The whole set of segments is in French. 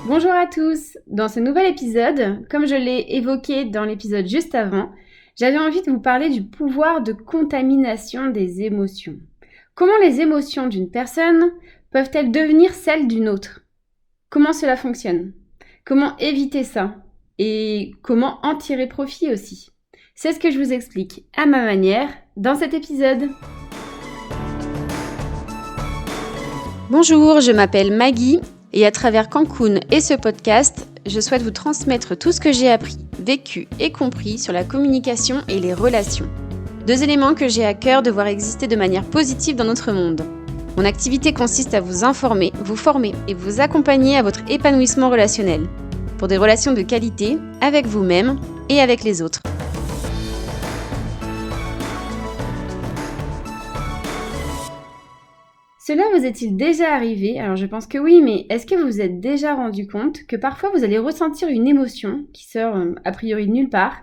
Bonjour à tous. Dans ce nouvel épisode, comme je l'ai évoqué dans l'épisode juste avant, j'avais envie de vous parler du pouvoir de contamination des émotions. Comment les émotions d'une personne peuvent-elles devenir celles d'une autre? Comment cela fonctionne? Comment éviter ça? Et comment en tirer profit aussi? C'est ce que je vous explique à ma manière dans cet épisode. Bonjour, je m'appelle Maggie et à travers Cancun et ce podcast, je souhaite vous transmettre tout ce que j'ai appris, vécu et compris sur la communication et les relations. 2 éléments que j'ai à cœur de voir exister de manière positive dans notre monde. Mon activité consiste à vous informer, vous former et vous accompagner à votre épanouissement relationnel, pour des relations de qualité avec vous-même et avec les autres. Cela vous est-il déjà arrivé? Alors je pense que oui, mais est-ce que vous vous êtes déjà rendu compte que parfois vous allez ressentir une émotion qui sort a priori de nulle part,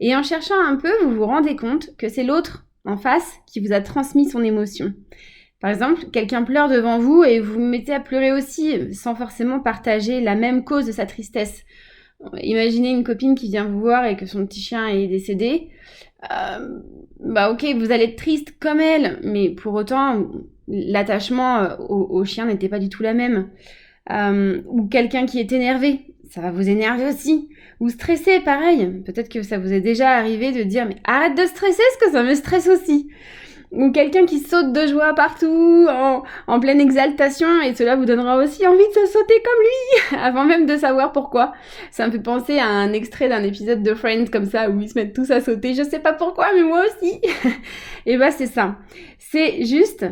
et en cherchant un peu, vous vous rendez compte que c'est l'autre en face qui vous a transmis son émotion. Par exemple, quelqu'un pleure devant vous et vous vous mettez à pleurer aussi, sans forcément partager la même cause de sa tristesse. Imaginez une copine qui vient vous voir et que son petit chien est décédé. Ok, vous allez être triste comme elle, mais pour autant, l'attachement au chien n'était pas du tout la même. Ou quelqu'un qui est énervé, ça va vous énerver aussi. Ou stressé, pareil. Peut-être que ça vous est déjà arrivé de dire « Mais arrête de stresser, parce que ça me stresse aussi !» Ou quelqu'un qui saute de joie partout, en pleine exaltation, et cela vous donnera aussi envie de se sauter comme lui, avant même de savoir pourquoi. Ça me fait penser à un extrait d'un épisode de Friends comme ça, où ils se mettent tous à sauter, je sais pas pourquoi, mais moi aussi. Et c'est ça. C'est juste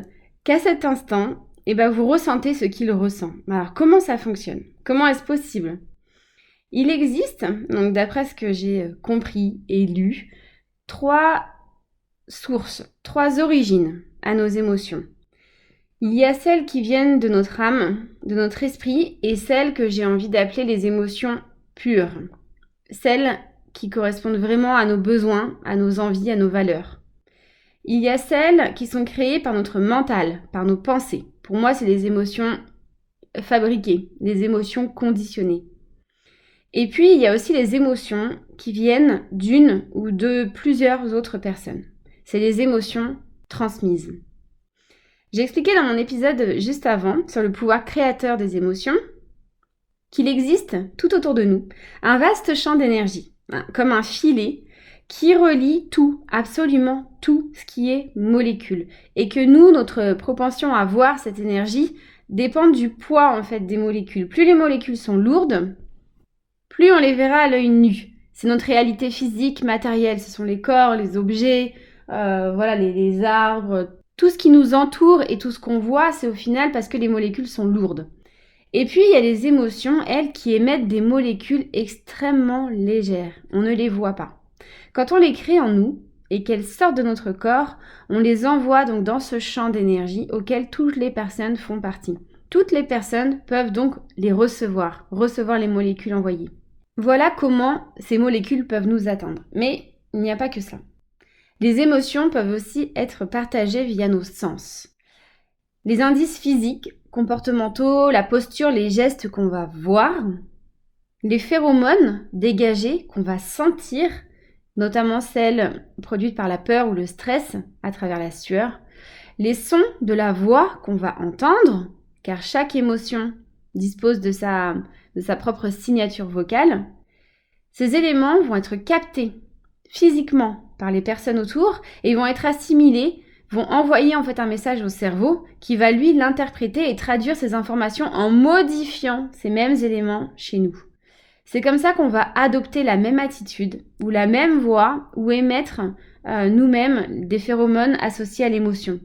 qu'à cet instant, vous ressentez ce qu'il ressent. Alors, comment ça fonctionne? Comment est-ce possible? Il existe, donc d'après ce que j'ai compris et lu, 3 sources, 3 origines à nos émotions. Il y a celles qui viennent de notre âme, de notre esprit, et celles que j'ai envie d'appeler les émotions pures. Celles qui correspondent vraiment à nos besoins, à nos envies, à nos valeurs. Il y a celles qui sont créées par notre mental, par nos pensées. Pour moi, c'est les émotions fabriquées, les émotions conditionnées. Et puis, il y a aussi les émotions qui viennent d'une ou de plusieurs autres personnes. C'est les émotions transmises. J'ai expliqué dans mon épisode juste avant, sur le pouvoir créateur des émotions, qu'il existe tout autour de nous un vaste champ d'énergie, comme un filet qui relie tout, absolument tout ce qui est molécule. Et que nous, notre propension à voir cette énergie dépend du poids en fait des molécules. Plus les molécules sont lourdes, plus on les verra à l'œil nu. C'est notre réalité physique, matérielle. Ce sont les corps, les objets, les arbres. Tout ce qui nous entoure et tout ce qu'on voit, c'est au final parce que les molécules sont lourdes. Et puis, il y a les émotions, elles, qui émettent des molécules extrêmement légères. On ne les voit pas. Quand on les crée en nous et qu'elles sortent de notre corps, on les envoie donc dans ce champ d'énergie auquel toutes les personnes font partie. Toutes les personnes peuvent donc les recevoir les molécules envoyées. Voilà comment ces molécules peuvent nous atteindre. Mais il n'y a pas que ça. Les émotions peuvent aussi être partagées via nos sens. Les indices physiques, comportementaux, la posture, les gestes qu'on va voir, les phéromones dégagés qu'on va sentir, notamment celles produites par la peur ou le stress à travers la sueur, les sons de la voix qu'on va entendre, car chaque émotion dispose de sa propre signature vocale. Ces éléments vont être captés physiquement par les personnes autour et vont être assimilés, vont envoyer en fait un message au cerveau qui va lui l'interpréter et traduire ces informations en modifiant ces mêmes éléments chez nous. C'est comme ça qu'on va adopter la même attitude ou la même voix ou émettre nous-mêmes des phéromones associés à l'émotion.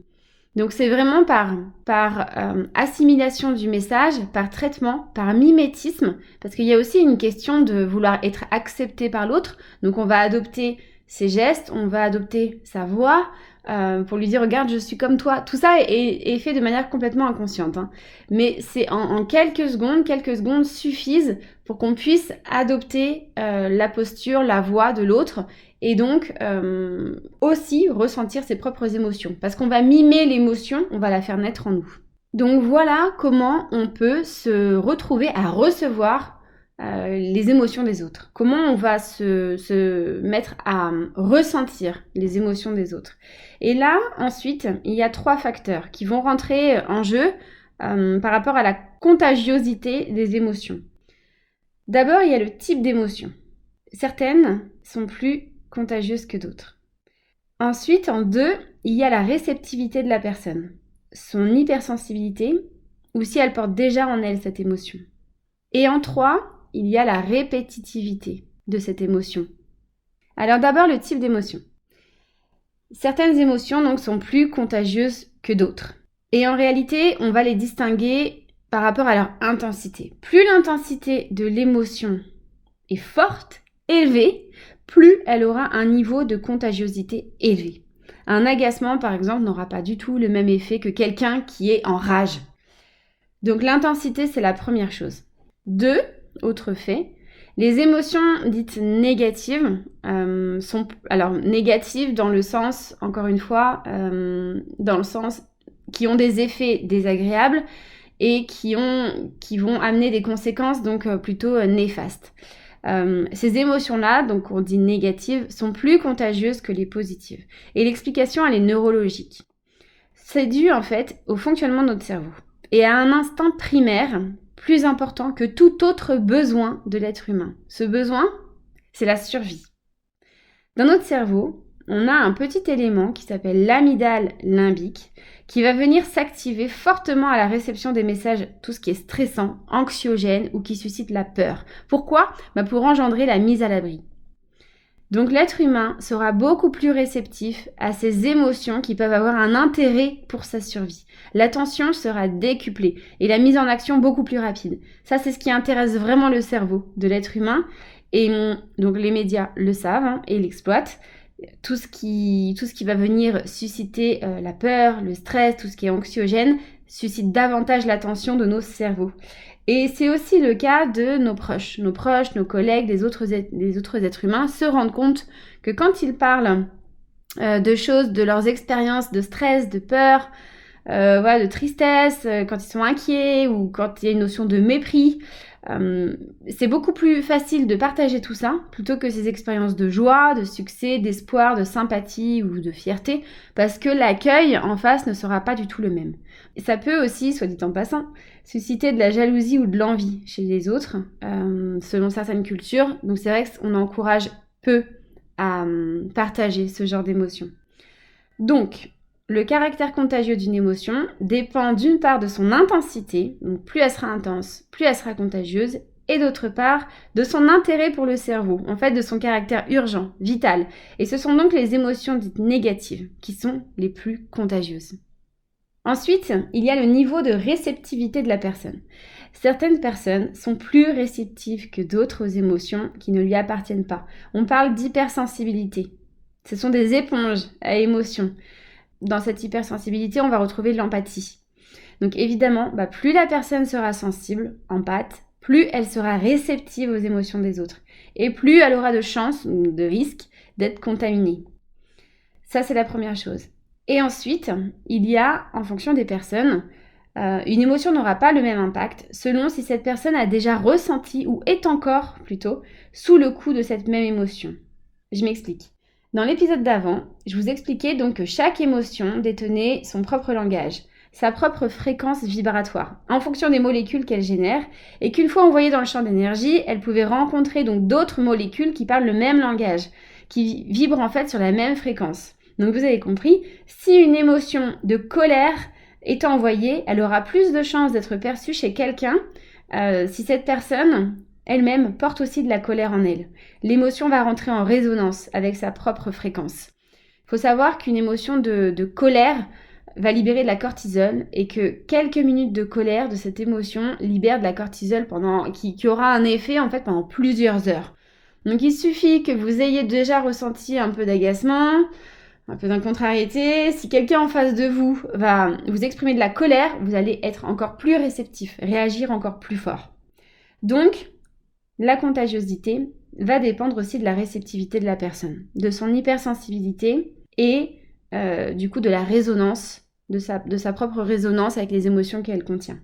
Donc c'est vraiment par assimilation du message, par traitement, par mimétisme, parce qu'il y a aussi une question de vouloir être accepté par l'autre. Donc on va adopter ses gestes, on va adopter sa voix pour lui dire « Regarde, je suis comme toi ». Tout ça est fait de manière complètement inconsciente. Mais c'est en quelques secondes suffisent pour qu'on puisse adopter la posture, la voix de l'autre et donc aussi ressentir ses propres émotions. Parce qu'on va mimer l'émotion, on va la faire naître en nous. Donc voilà comment on peut se retrouver à recevoir les émotions des autres. Comment on va se mettre à ressentir les émotions des autres. Et là, ensuite, il y a 3 facteurs qui vont rentrer en jeu par rapport à la contagiosité des émotions. D'abord, il y a le type d'émotion. Certaines sont plus contagieuses que d'autres. Ensuite, en 2, il y a la réceptivité de la personne. Son hypersensibilité, ou si elle porte déjà en elle cette émotion. Et en 3, il y a la répétitivité de cette émotion. Alors d'abord, le type d'émotion. Certaines émotions donc sont plus contagieuses que d'autres. Et en réalité, on va les distinguer par rapport à leur intensité. Plus l'intensité de l'émotion est forte, élevée, plus elle aura un niveau de contagiosité élevé. Un agacement, par exemple, n'aura pas du tout le même effet que quelqu'un qui est en rage. Donc l'intensité, c'est la première chose. 2, autre fait, les émotions dites négatives sont négatives dans le sens, encore une fois, dans le sens qui ont des effets désagréables et qui vont amener des conséquences donc plutôt néfastes. Ces émotions-là, donc on dit négatives, sont plus contagieuses que les positives. Et l'explication, elle est neurologique. C'est dû en fait au fonctionnement de notre cerveau et à un instinct primaire plus important que tout autre besoin de l'être humain. Ce besoin, c'est la survie. Dans notre cerveau, on a un petit élément qui s'appelle l'amygdale limbique qui va venir s'activer fortement à la réception des messages, tout ce qui est stressant, anxiogène ou qui suscite la peur. Pourquoi ? Pour engendrer la mise à l'abri. Donc l'être humain sera beaucoup plus réceptif à ces émotions qui peuvent avoir un intérêt pour sa survie. L'attention sera décuplée et la mise en action beaucoup plus rapide. Ça, c'est ce qui intéresse vraiment le cerveau de l'être humain. Et donc les médias le savent et l'exploitent. Tout ce qui va venir susciter la peur, le stress, tout ce qui est anxiogène, suscite davantage l'attention de nos cerveaux. Et c'est aussi le cas de nos proches, nos collègues, les autres êtres humains se rendent compte que quand ils parlent de choses, de leurs expériences de stress, de peur, de tristesse, quand ils sont inquiets ou quand il y a une notion de mépris, c'est beaucoup plus facile de partager tout ça plutôt que ces expériences de joie, de succès, d'espoir, de sympathie ou de fierté, parce que l'accueil en face ne sera pas du tout le même. Et ça peut aussi, soit dit en passant, susciter de la jalousie ou de l'envie chez les autres, selon certaines cultures. Donc c'est vrai qu'on encourage peu à partager ce genre d'émotions. Donc, le caractère contagieux d'une émotion dépend d'une part de son intensité, donc plus elle sera intense, plus elle sera contagieuse, et d'autre part de son intérêt pour le cerveau, en fait de son caractère urgent, vital. Et ce sont donc les émotions dites négatives qui sont les plus contagieuses. Ensuite, il y a le niveau de réceptivité de la personne. Certaines personnes sont plus réceptives que d'autres aux émotions qui ne lui appartiennent pas. On parle d'hypersensibilité. Ce sont des éponges à émotions. Dans cette hypersensibilité, on va retrouver l'empathie. Donc évidemment, plus la personne sera sensible, empathe, plus elle sera réceptive aux émotions des autres. Et plus elle aura de chances ou de risques d'être contaminée. Ça, c'est la première chose. Et ensuite, il y a, en fonction des personnes, une émotion n'aura pas le même impact selon si cette personne a déjà ressenti ou est encore, plutôt, sous le coup de cette même émotion. Je m'explique. Dans l'épisode d'avant, je vous expliquais donc que chaque émotion détenait son propre langage, sa propre fréquence vibratoire, en fonction des molécules qu'elle génère, et qu'une fois envoyée dans le champ d'énergie, elle pouvait rencontrer donc d'autres molécules qui parlent le même langage, qui vibrent en fait sur la même fréquence. Donc vous avez compris, si une émotion de colère est envoyée, elle aura plus de chances d'être perçue chez quelqu'un si cette personne elle-même porte aussi de la colère en elle. L'émotion va rentrer en résonance avec sa propre fréquence. Il faut savoir qu'une émotion de colère va libérer de la cortisol et que quelques minutes de colère de cette émotion libèrent de la cortisol qui aura un effet en fait pendant plusieurs heures. Donc il suffit que vous ayez déjà ressenti un peu d'agacement, un peu d'incontrariété. Si quelqu'un en face de vous va vous exprimer de la colère, vous allez être encore plus réceptif, réagir encore plus fort. Donc, la contagiosité va dépendre aussi de la réceptivité de la personne, de son hypersensibilité et du coup de la résonance de sa propre résonance avec les émotions qu'elle contient.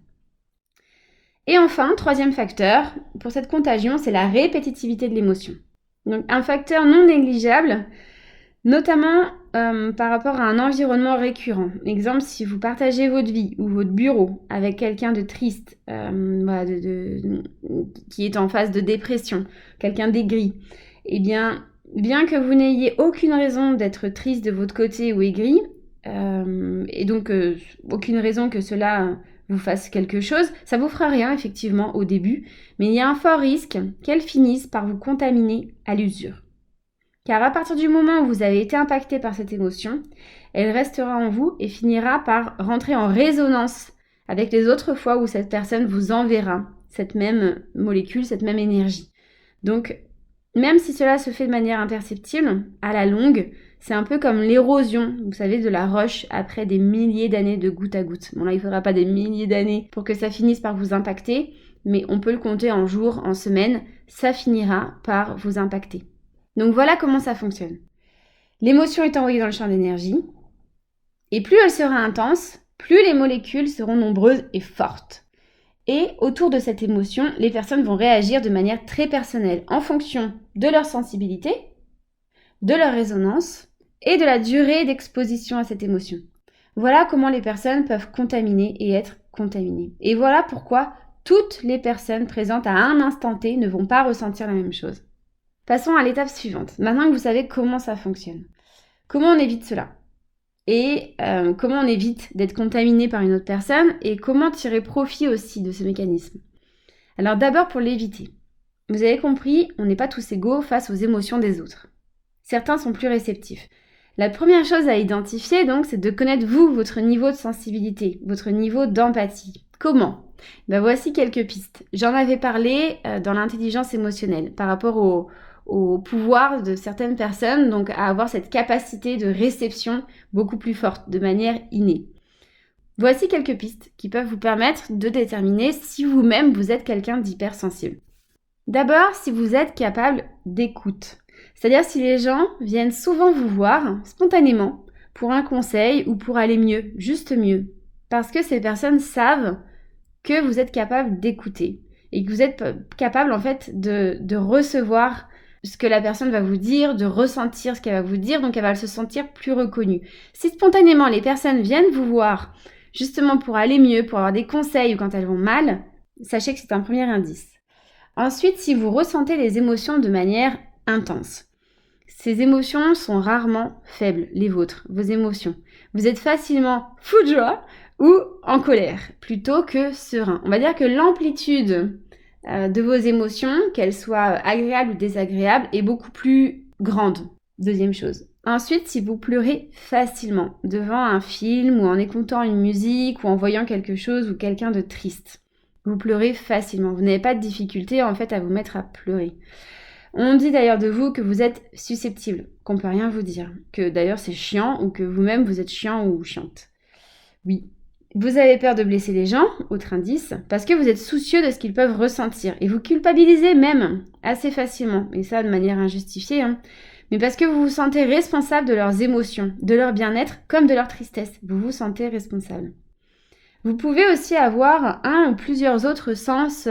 Et enfin, troisième facteur, pour cette contagion, c'est la répétitivité de l'émotion. Donc un facteur non négligeable, notamment par rapport à un environnement récurrent. Exemple, si vous partagez votre vie ou votre bureau avec quelqu'un de triste, qui est en phase de dépression, quelqu'un d'aigri, eh bien que vous n'ayez aucune raison d'être triste de votre côté ou aigri, et donc aucune raison que cela vous fasse quelque chose, ça vous fera rien effectivement au début, mais il y a un fort risque qu'elle finisse par vous contaminer à l'usure. Car à partir du moment où vous avez été impacté par cette émotion, elle restera en vous et finira par rentrer en résonance avec les autres fois où cette personne vous enverra cette même molécule, cette même énergie. Donc, même si cela se fait de manière imperceptible, à la longue, c'est un peu comme l'érosion, vous savez, de la roche après des milliers d'années de goutte à goutte. Bon là, il ne faudra pas des milliers d'années pour que ça finisse par vous impacter, mais on peut le compter en jours, en semaines, ça finira par vous impacter. Donc voilà comment ça fonctionne. L'émotion est envoyée dans le champ d'énergie, et plus elle sera intense, plus les molécules seront nombreuses et fortes. Et autour de cette émotion, les personnes vont réagir de manière très personnelle, en fonction de leur sensibilité, de leur résonance et de la durée d'exposition à cette émotion. Voilà comment les personnes peuvent contaminer et être contaminées. Et voilà pourquoi toutes les personnes présentes à un instant T ne vont pas ressentir la même chose. Passons à l'étape suivante. Maintenant que vous savez comment ça fonctionne, comment on évite cela ? Et comment on évite d'être contaminé par une autre personne et comment tirer profit aussi de ce mécanisme. Alors d'abord pour l'éviter. Vous avez compris, on n'est pas tous égaux face aux émotions des autres. Certains sont plus réceptifs. La première chose à identifier donc, c'est de connaître vous, votre niveau de sensibilité, votre niveau d'empathie. Comment ? Voici quelques pistes. J'en avais parlé dans l'intelligence émotionnelle par rapport au pouvoir de certaines personnes, donc à avoir cette capacité de réception beaucoup plus forte, de manière innée. Voici quelques pistes qui peuvent vous permettre de déterminer si vous-même vous êtes quelqu'un d'hypersensible. D'abord, si vous êtes capable d'écoute, c'est-à-dire si les gens viennent souvent vous voir spontanément pour un conseil ou pour aller mieux, juste mieux, parce que ces personnes savent que vous êtes capable d'écouter et que vous êtes capable en fait de recevoir ce que la personne va vous dire, de ressentir ce qu'elle va vous dire, donc elle va se sentir plus reconnue. Si spontanément les personnes viennent vous voir justement pour aller mieux, pour avoir des conseils ou quand elles vont mal, sachez que c'est un premier indice. Ensuite, si vous ressentez les émotions de manière intense, ces émotions sont rarement faibles, les vôtres, vos émotions. Vous êtes facilement fou de joie ou en colère, plutôt que serein. On va dire que l'amplitude de vos émotions, qu'elles soient agréables ou désagréables, est beaucoup plus grande. Deuxième chose. Ensuite, si vous pleurez facilement devant un film ou en écoutant une musique ou en voyant quelque chose ou quelqu'un de triste, vous pleurez facilement. Vous n'avez pas de difficulté en fait à vous mettre à pleurer. On dit d'ailleurs de vous que vous êtes susceptible, qu'on peut rien vous dire, que d'ailleurs c'est chiant ou que vous-même vous êtes chiant ou chiante. Oui. Vous avez peur de blesser les gens, autre indice, parce que vous êtes soucieux de ce qu'ils peuvent ressentir. Et vous culpabilisez même assez facilement, et ça de manière injustifiée, mais parce que vous vous sentez responsable de leurs émotions, de leur bien-être, comme de leur tristesse. Vous vous sentez responsable. Vous pouvez aussi avoir un ou plusieurs autres sens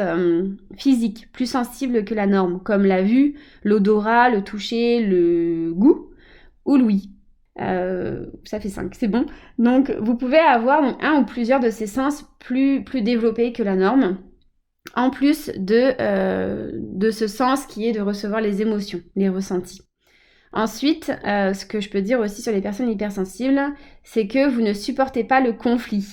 physiques, plus sensibles que la norme, comme la vue, l'odorat, le toucher, le goût ou l'ouïe. Ça fait 5, c'est bon. Donc, vous pouvez avoir un ou plusieurs de ces sens plus développés que la norme, en plus de ce sens qui est de recevoir les émotions, les ressentis. Ensuite, ce que je peux dire aussi sur les personnes hypersensibles, c'est que vous ne supportez pas le conflit,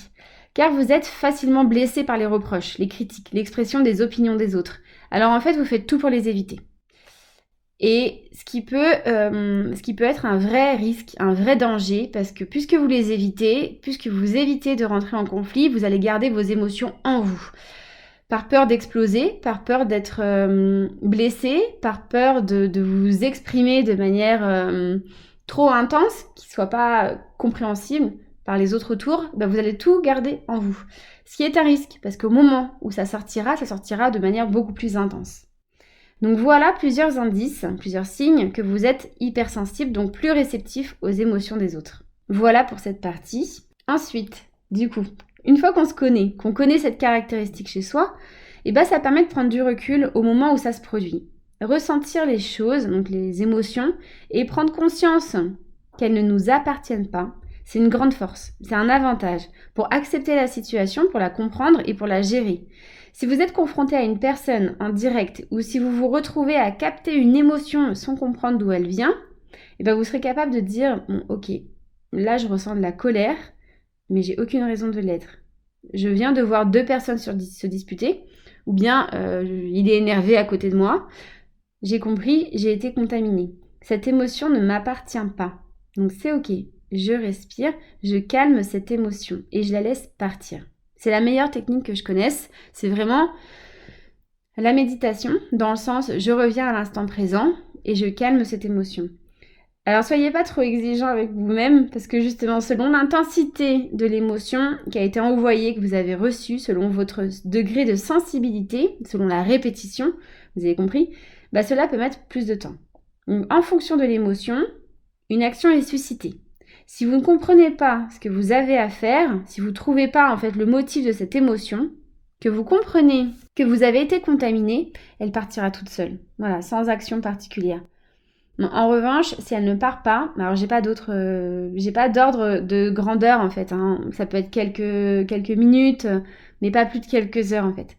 car vous êtes facilement blessé par les reproches, les critiques, l'expression des opinions des autres. Alors en fait, vous faites tout pour les éviter. Et ce qui peut être un vrai risque, un vrai danger, parce que puisque vous les évitez, puisque vous évitez de rentrer en conflit, vous allez garder vos émotions en vous. Par peur d'exploser, par peur d'être blessé, par peur de vous exprimer de manière trop intense, qui ne soit pas compréhensible par les autres autour, vous allez tout garder en vous. Ce qui est un risque, parce qu'au moment où ça sortira de manière beaucoup plus intense. Donc voilà plusieurs indices, plusieurs signes que vous êtes hypersensible, donc plus réceptif aux émotions des autres. Voilà pour cette partie. Ensuite, du coup, une fois qu'on se connaît, qu'on connaît cette caractéristique chez soi, ça permet de prendre du recul au moment où ça se produit. Ressentir les choses, donc les émotions, et prendre conscience qu'elles ne nous appartiennent pas, c'est une grande force, c'est un avantage pour accepter la situation, pour la comprendre et pour la gérer. Si vous êtes confronté à une personne en direct ou si vous vous retrouvez à capter une émotion sans comprendre d'où elle vient, vous serez capable de dire bon, ok, là je ressens de la colère, mais j'ai aucune raison de l'être. Je viens de voir deux personnes se disputer, ou bien il est énervé à côté de moi. J'ai compris, j'ai été contaminée. Cette émotion ne m'appartient pas. Donc c'est ok, je respire, je calme cette émotion et je la laisse partir. C'est la meilleure technique que je connaisse. C'est vraiment la méditation, dans le sens je reviens à l'instant présent et je calme cette émotion. Alors soyez pas trop exigeant avec vous-même parce que justement selon l'intensité de l'émotion qui a été envoyée, que vous avez reçue, selon votre degré de sensibilité, selon la répétition, vous avez compris, cela peut mettre plus de temps. Donc, en fonction de l'émotion, une action est suscitée. Si vous ne comprenez pas ce que vous avez à faire, si vous ne trouvez pas en fait le motif de cette émotion, que vous comprenez que vous avez été contaminé, elle partira toute seule. Voilà, sans action particulière. Bon, en revanche, si elle ne part pas, alors j'ai pas d'ordre de grandeur en fait. Ça peut être quelques minutes, mais pas plus de quelques heures en fait.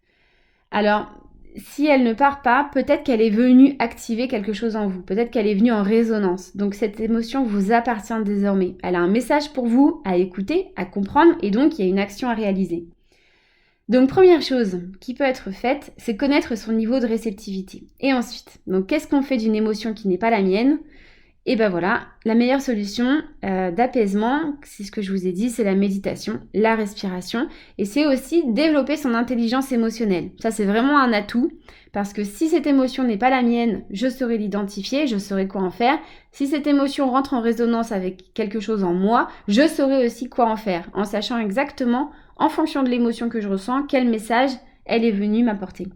Alors, si elle ne part pas, peut-être qu'elle est venue activer quelque chose en vous. Peut-être qu'elle est venue en résonance. Donc cette émotion vous appartient désormais. Elle a un message pour vous à écouter, à comprendre, et donc il y a une action à réaliser. Donc première chose qui peut être faite, c'est connaître son niveau de réceptivité. Et ensuite, donc qu'est-ce qu'on fait d'une émotion qui n'est pas la mienne ? Et voilà, la meilleure solution d'apaisement, c'est ce que je vous ai dit, c'est la méditation, la respiration, et c'est aussi développer son intelligence émotionnelle. Ça, c'est vraiment un atout, parce que si cette émotion n'est pas la mienne, je saurai l'identifier, je saurai quoi en faire. Si cette émotion rentre en résonance avec quelque chose en moi, je saurai aussi quoi en faire, en sachant exactement, en fonction de l'émotion que je ressens, quel message elle est venue m'apporter.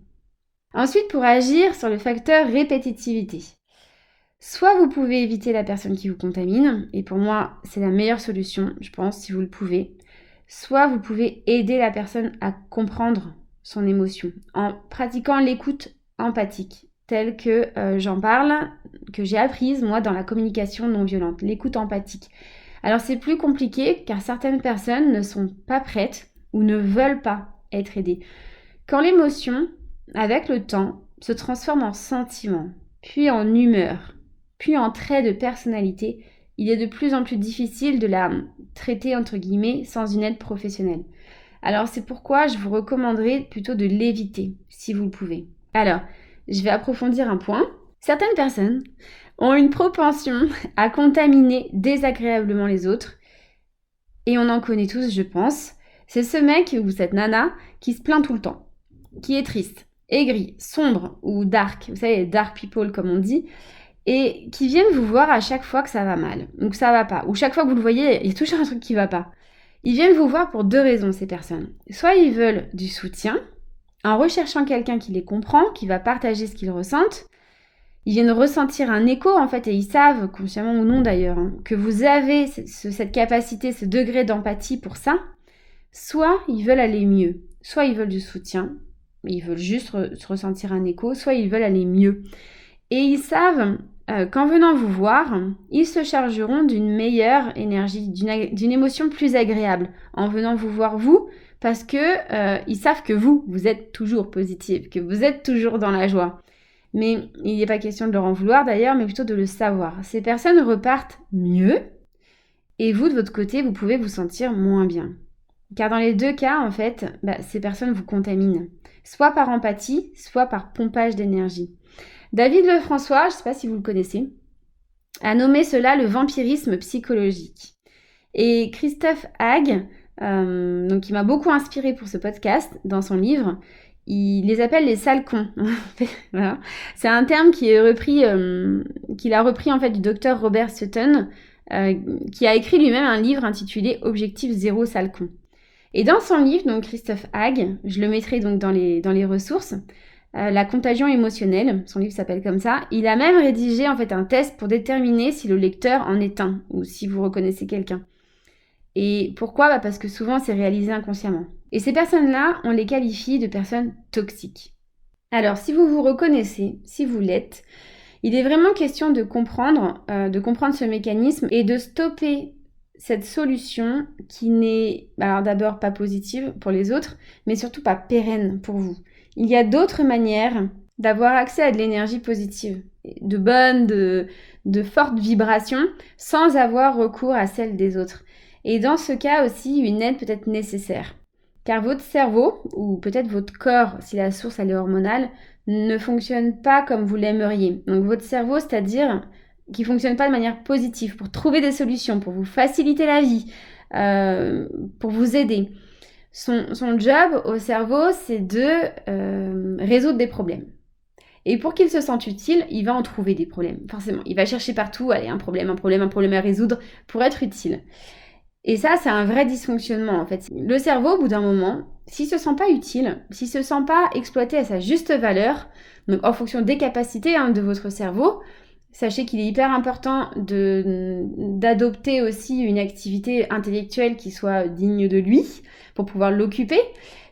Ensuite, pour agir sur le facteur répétitivité. Soit vous pouvez éviter la personne qui vous contamine, et pour moi, c'est la meilleure solution, je pense, si vous le pouvez. Soit vous pouvez aider la personne à comprendre son émotion en pratiquant l'écoute empathique, telle que j'en parle, que j'ai apprise, moi, dans la communication non violente, l'écoute empathique. Alors, c'est plus compliqué, car certaines personnes ne sont pas prêtes ou ne veulent pas être aidées. Quand l'émotion, avec le temps, se transforme en sentiment, puis en humeur, puis en trait de personnalité, il est de plus en plus difficile de la traiter entre guillemets sans une aide professionnelle. Alors c'est pourquoi je vous recommanderais plutôt de l'éviter si vous le pouvez. Alors, je vais approfondir un point. Certaines personnes ont une propension à contaminer désagréablement les autres et on en connaît tous, je pense. C'est ce mec ou cette nana qui se plaint tout le temps, qui est triste, aigri, sombre ou dark, vous savez, dark people comme on dit, et qui viennent vous voir à chaque fois que ça va mal, ou que ça va pas, ou chaque fois que vous le voyez, il y a toujours un truc qui va pas. Ils viennent vous voir pour deux raisons, ces personnes. Soit ils veulent du soutien, en recherchant quelqu'un qui les comprend, qui va partager ce qu'ils ressentent. Ils viennent ressentir un écho, en fait, et ils savent, consciemment ou non d'ailleurs, que vous avez cette capacité, ce degré d'empathie pour ça. Soit ils veulent aller mieux, soit ils veulent du soutien, ils veulent juste ressentir un écho, soit ils veulent aller mieux. Et ils savent qu'en venant vous voir, ils se chargeront d'une meilleure énergie, d'une émotion plus agréable en venant vous voir vous, parce que ils savent que vous êtes toujours positive, que vous êtes toujours dans la joie. Mais il n'est pas question de leur en vouloir d'ailleurs, mais plutôt de le savoir. Ces personnes repartent mieux, et vous de votre côté, vous pouvez vous sentir moins bien. Car dans les deux cas, en fait, ces personnes vous contaminent, soit par empathie, soit par pompage d'énergie. David Lefrançois, je ne sais pas si vous le connaissez, a nommé cela le vampirisme psychologique. Et Christophe Hague, donc qui m'a beaucoup inspiré pour ce podcast, dans son livre, il les appelle les sales cons. Voilà. C'est un terme qu'il a repris en fait du docteur Robert Sutton, qui a écrit lui-même un livre intitulé Objectif zéro sale con. Et dans son livre, donc Christophe Hague, je le mettrai donc dans les ressources, la contagion émotionnelle, son livre s'appelle comme ça, il a même rédigé en fait un test pour déterminer si le lecteur en est un, ou si vous reconnaissez quelqu'un. Et pourquoi ? Parce que souvent, c'est réalisé inconsciemment. Et ces personnes-là, on les qualifie de personnes toxiques. Alors, si vous vous reconnaissez, si vous l'êtes, il est vraiment question de comprendre ce mécanisme et de stopper cette solution qui n'est alors d'abord pas positive pour les autres, mais surtout pas pérenne pour vous. Il y a d'autres manières d'avoir accès à de l'énergie positive, de bonnes, de fortes vibrations, sans avoir recours à celle des autres. Et dans ce cas aussi, une aide peut être nécessaire. Car votre cerveau, ou peut-être votre corps, si la source elle est hormonale, ne fonctionne pas comme vous l'aimeriez. Donc votre cerveau, c'est-à-dire qui ne fonctionne pas de manière positive, pour trouver des solutions, pour vous faciliter la vie, pour vous aider. Son job au cerveau, c'est de résoudre des problèmes. Et pour qu'il se sente utile, il va en trouver des problèmes, forcément. Il va chercher partout, allez, un problème à résoudre pour être utile. Et ça, c'est un vrai dysfonctionnement, en fait. Le cerveau, au bout d'un moment, s'il se sent pas utile, s'il se sent pas exploité à sa juste valeur, donc en fonction des capacités de votre cerveau, sachez qu'il est hyper important d'adopter aussi une activité intellectuelle qui soit digne de lui pour pouvoir l'occuper.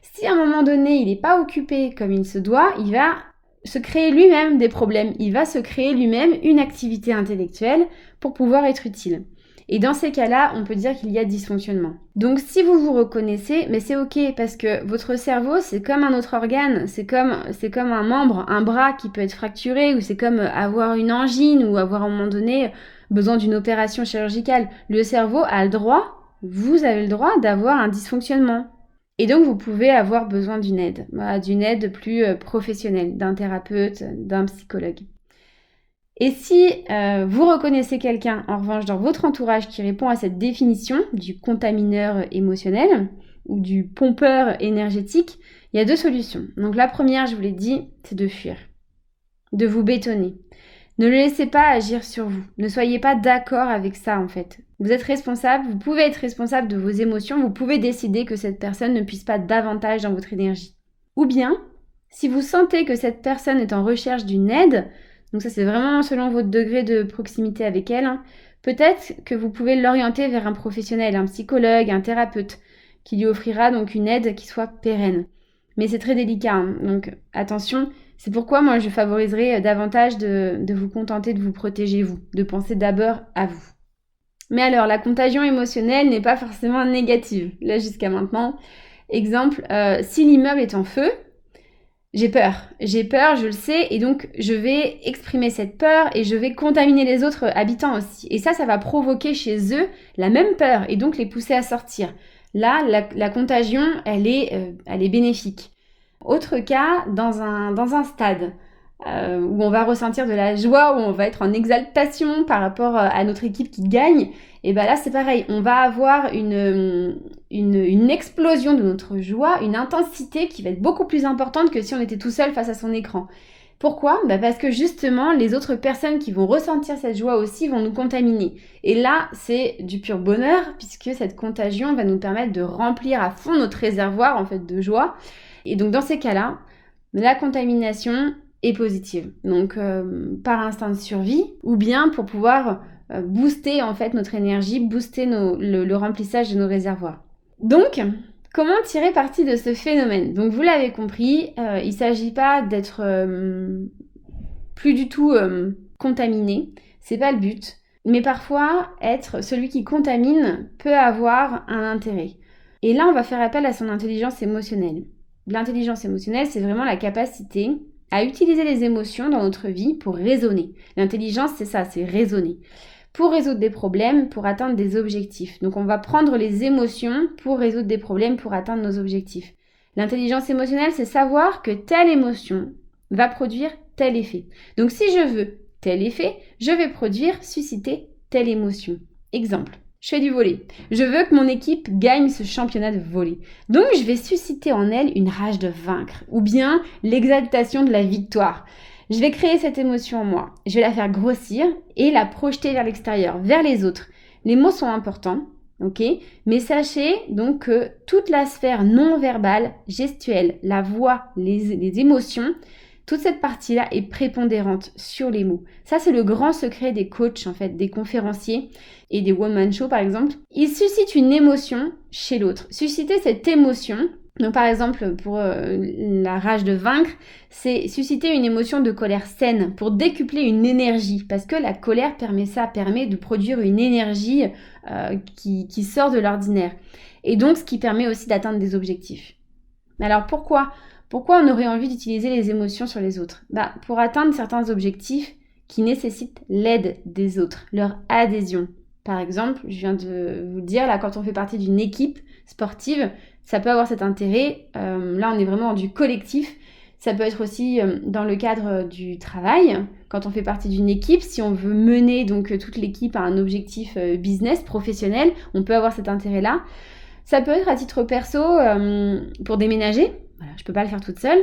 Si à un moment donné, il n'est pas occupé comme il se doit, il va se créer lui-même des problèmes. Il va se créer lui-même une activité intellectuelle pour pouvoir être utile. Et dans ces cas-là, on peut dire qu'il y a dysfonctionnement. Donc si vous vous reconnaissez, mais c'est ok parce que votre cerveau, c'est comme un autre organe, c'est comme un membre, un bras qui peut être fracturé, ou c'est comme avoir une angine, ou avoir à un moment donné besoin d'une opération chirurgicale. Le cerveau a le droit, vous avez le droit d'avoir un dysfonctionnement. Et donc vous pouvez avoir besoin d'une aide plus professionnelle, d'un thérapeute, d'un psychologue. Et si vous reconnaissez quelqu'un, en revanche, dans votre entourage qui répond à cette définition du contamineur émotionnel ou du pompeur énergétique, il y a deux solutions. Donc la première, je vous l'ai dit, c'est de fuir, de vous bétonner. Ne le laissez pas agir sur vous. Ne soyez pas d'accord avec ça, en fait. Vous êtes responsable, vous pouvez être responsable de vos émotions, vous pouvez décider que cette personne ne puisse pas davantage dans votre énergie. Ou bien, si vous sentez que cette personne est en recherche d'une aide, donc ça c'est vraiment selon votre degré de proximité avec elle, peut-être que vous pouvez l'orienter vers un professionnel, un psychologue, un thérapeute, qui lui offrira donc une aide qui soit pérenne. Mais c'est très délicat, donc attention, c'est pourquoi moi je favoriserai davantage de vous contenter de vous protéger vous, de penser d'abord à vous. Mais alors, la contagion émotionnelle n'est pas forcément négative, là jusqu'à maintenant. Exemple, si l'immeuble est en feu, j'ai peur, je le sais, et donc je vais exprimer cette peur et je vais contaminer les autres habitants aussi. Et ça va provoquer chez eux la même peur et donc les pousser à sortir. Là, la contagion, elle est bénéfique. Autre cas, dans un stade où on va ressentir de la joie, où on va être en exaltation par rapport à notre équipe qui gagne, et bien là c'est pareil, on va avoir une explosion de notre joie, une intensité qui va être beaucoup plus importante que si on était tout seul face à son écran. Pourquoi ? Parce que justement, les autres personnes qui vont ressentir cette joie aussi vont nous contaminer. Et là, c'est du pur bonheur, puisque cette contagion va nous permettre de remplir à fond notre réservoir en fait de joie. Et donc dans ces cas-là, la contamination est positive. Donc par instinct de survie, ou bien pour pouvoir booster en fait notre énergie, booster le remplissage de nos réservoirs. Donc, comment tirer parti de ce phénomène ? Donc vous l'avez compris, il ne s'agit pas d'être plus du tout contaminé, c'est pas le but. Mais parfois, être celui qui contamine peut avoir un intérêt. Et là, on va faire appel à son intelligence émotionnelle. L'intelligence émotionnelle, c'est vraiment la capacité à utiliser les émotions dans notre vie pour raisonner. L'intelligence, c'est ça, c'est raisonner. Pour résoudre des problèmes, pour atteindre des objectifs. Donc on va prendre les émotions pour résoudre des problèmes, pour atteindre nos objectifs. L'intelligence émotionnelle, c'est savoir que telle émotion va produire tel effet. Donc si je veux tel effet, je vais susciter telle émotion. Exemple, je fais du volley. Je veux que mon équipe gagne ce championnat de volley. Donc je vais susciter en elle une rage de vaincre ou bien l'exaltation de la victoire. Je vais créer cette émotion en moi, je vais la faire grossir et la projeter vers l'extérieur, vers les autres. Les mots sont importants, ok ? Mais sachez donc que toute la sphère non verbale, gestuelle, la voix, les émotions toute cette partie-là est prépondérante sur les mots. Ça, c'est le grand secret des coachs, en fait, des conférenciers et des one-man shows, par exemple. Ils suscitent une émotion chez l'autre. Susciter cette émotion, donc par exemple, pour la rage de vaincre, c'est susciter une émotion de colère saine pour décupler une énergie. Parce que la colère permet de produire une énergie qui sort de l'ordinaire. Et donc, ce qui permet aussi d'atteindre des objectifs. Alors pourquoi on aurait envie d'utiliser les émotions sur les autres ? Pour atteindre certains objectifs qui nécessitent l'aide des autres, leur adhésion. Par exemple, je viens de vous dire, là, quand on fait partie d'une équipe sportive, ça peut avoir cet intérêt. Là, on est vraiment dans du collectif. Ça peut être aussi dans le cadre du travail. Quand on fait partie d'une équipe, si on veut mener donc toute l'équipe à un objectif business, professionnel, on peut avoir cet intérêt-là. Ça peut être à titre perso pour déménager. Voilà, je ne peux pas le faire toute seule.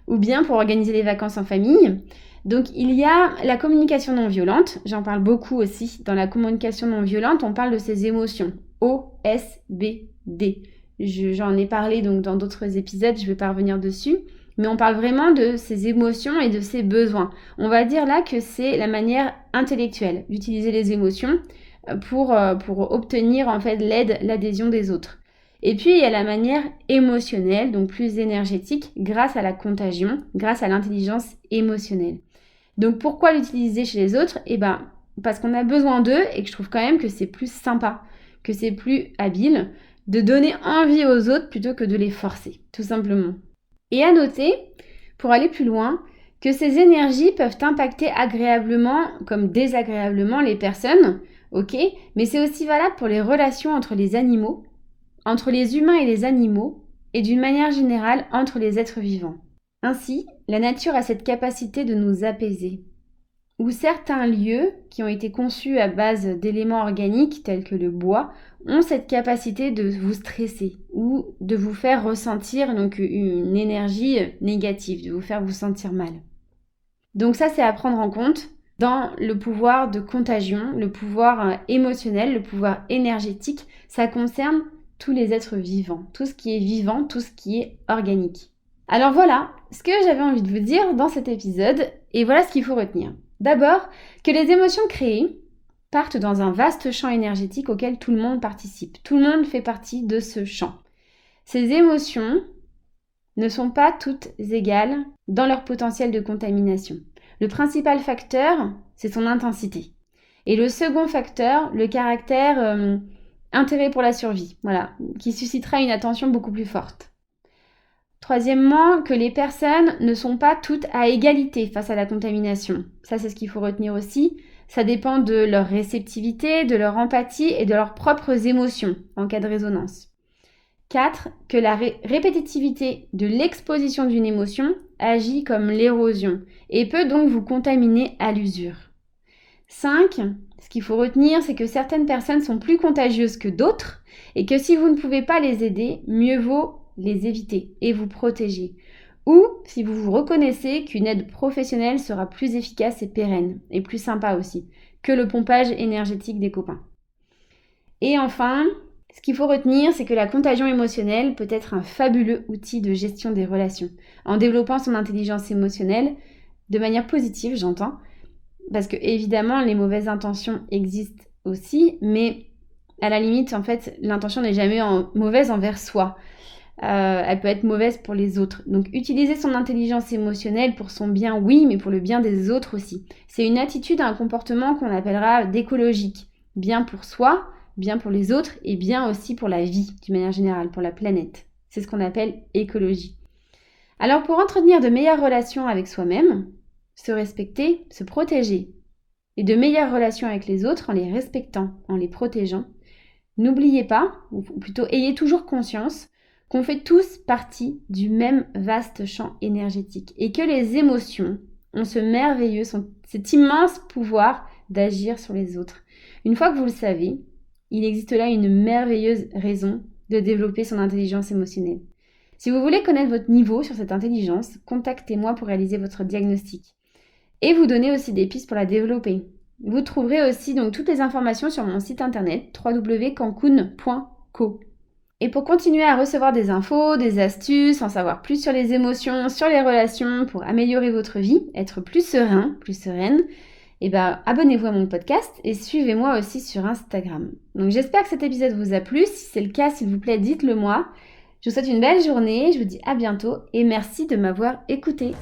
Ou bien pour organiser les vacances en famille. Donc, il y a la communication non violente. J'en parle beaucoup aussi. Dans la communication non violente, on parle de ces émotions. OSBD. J'en ai parlé donc dans d'autres épisodes, je ne vais pas revenir dessus. Mais on parle vraiment de ces émotions et de ces besoins. On va dire là que c'est la manière intellectuelle d'utiliser les émotions pour obtenir en fait l'aide, l'adhésion des autres. Et puis, il y a la manière émotionnelle, donc plus énergétique, grâce à la contagion, grâce à l'intelligence émotionnelle. Donc, pourquoi l'utiliser chez les autres ? Parce qu'on a besoin d'eux et que je trouve quand même que c'est plus sympa, que c'est plus habile de donner envie aux autres plutôt que de les forcer, tout simplement. Et à noter, pour aller plus loin, que ces énergies peuvent impacter agréablement comme désagréablement les personnes, ok ? Mais c'est aussi valable pour les relations entre les animaux, entre les humains et les animaux, et d'une manière générale entre les êtres vivants. Ainsi, la nature a cette capacité de nous apaiser. Où certains lieux, qui ont été conçus à base d'éléments organiques tels que le bois, ont cette capacité de vous stresser ou de vous faire ressentir donc une énergie négative, de vous faire vous sentir mal. Donc ça, c'est à prendre en compte dans le pouvoir de contagion, le pouvoir émotionnel, le pouvoir énergétique. Ça concerne tous les êtres vivants, tout ce qui est vivant, tout ce qui est organique. Alors voilà ce que j'avais envie de vous dire dans cet épisode, et voilà ce qu'il faut retenir. D'abord, que les émotions créées partent dans un vaste champ énergétique auquel tout le monde participe. Tout le monde fait partie de ce champ. Ces émotions ne sont pas toutes égales dans leur potentiel de contamination. Le principal facteur, c'est son intensité. Et le second facteur, le caractère intérêt pour la survie, voilà, qui suscitera une attention beaucoup plus forte. Troisièmement, que les personnes ne sont pas toutes à égalité face à la contamination. Ça, c'est ce qu'il faut retenir aussi. Ça dépend de leur réceptivité, de leur empathie et de leurs propres émotions en cas de résonance. 4. Que la répétitivité de l'exposition d'une émotion agit comme l'érosion et peut donc vous contaminer à l'usure. 5. Ce qu'il faut retenir, c'est que certaines personnes sont plus contagieuses que d'autres et que si vous ne pouvez pas les aider, mieux vaut les éviter et vous protéger. Ou si vous vous reconnaissez qu'une aide professionnelle sera plus efficace et pérenne, et plus sympa aussi, que le pompage énergétique des copains. Et enfin, ce qu'il faut retenir, c'est que la contagion émotionnelle peut être un fabuleux outil de gestion des relations, en développant son intelligence émotionnelle, de manière positive, j'entends, parce que évidemment, les mauvaises intentions existent aussi, mais à la limite, en fait, l'intention n'est jamais mauvaise envers soi. Elle peut être mauvaise pour les autres. Donc utiliser son intelligence émotionnelle pour son bien, oui, mais pour le bien des autres aussi. C'est une attitude, un comportement qu'on appellera d'écologique. Bien pour soi, bien pour les autres et bien aussi pour la vie, d'une manière générale, pour la planète. C'est ce qu'on appelle écologie. Alors pour entretenir de meilleures relations avec soi-même, se respecter, se protéger, et de meilleures relations avec les autres en les respectant, en les protégeant, n'oubliez pas, ou plutôt ayez toujours conscience, qu'on fait tous partie du même vaste champ énergétique et que les émotions ont cet immense pouvoir d'agir sur les autres. Une fois que vous le savez, il existe là une merveilleuse raison de développer son intelligence émotionnelle. Si vous voulez connaître votre niveau sur cette intelligence, contactez-moi pour réaliser votre diagnostic et vous donner aussi des pistes pour la développer. Vous trouverez aussi donc toutes les informations sur mon site internet www.cancun.co. Et pour continuer à recevoir des infos, des astuces, en savoir plus sur les émotions, sur les relations, pour améliorer votre vie, être plus serein, plus sereine, abonnez-vous à mon podcast et suivez-moi aussi sur Instagram. Donc j'espère que cet épisode vous a plu. Si c'est le cas, s'il vous plaît, dites-le moi. Je vous souhaite une belle journée, je vous dis à bientôt et merci de m'avoir écouté.